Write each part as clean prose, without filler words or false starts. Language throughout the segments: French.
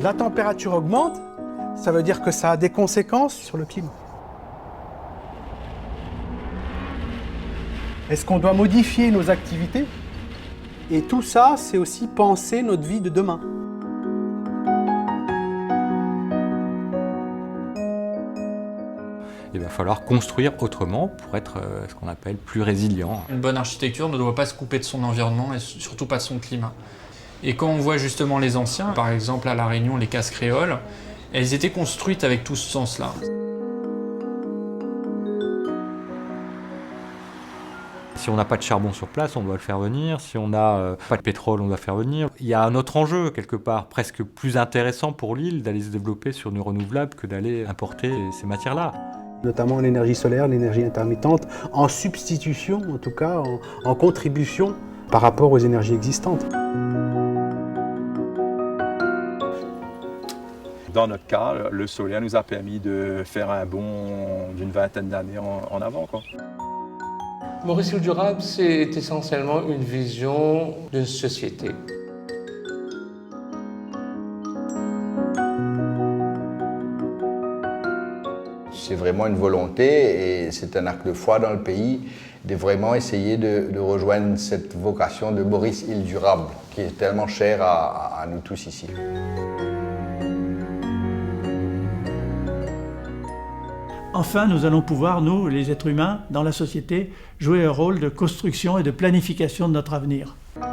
la température augmente, ça veut dire que ça a des conséquences sur le climat. Est-ce qu'on doit modifier nos activités? Et tout ça, c'est aussi penser notre vie de demain. Il va falloir construire autrement pour être ce qu'on appelle plus résilient. Une bonne architecture ne doit pas se couper de son environnement et surtout pas de son climat. Et quand on voit justement les anciens, par exemple à La Réunion, les cases créoles, elles étaient construites avec tout ce sens-là. Si on n'a pas de charbon sur place, on doit le faire venir. Si on n'a pas de pétrole, on doit faire venir. Il y a un autre enjeu, quelque part, presque plus intéressant pour l'île d'aller se développer sur du renouvelable que d'aller importer ces matières-là. Notamment l'énergie solaire, l'énergie intermittente, en substitution, en tout cas, en contribution par rapport aux énergies existantes. Dans notre cas, le solaire nous a permis de faire un bond d'une vingtaine d'années en avant, quoi. Maurice Île Durable, c'est essentiellement une vision d'une société. C'est vraiment une volonté et c'est un acte de foi dans le pays de vraiment essayer de rejoindre cette vocation de Maurice Île Durable qui est tellement chère à nous tous ici. Enfin, nous allons pouvoir, nous, les êtres humains, dans la société, jouer un rôle de construction et de planification de notre avenir. On ne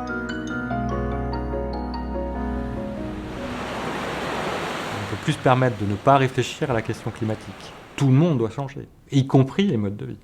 peut plus se permettre de ne pas réfléchir à la question climatique. Tout le monde doit changer, y compris les modes de vie.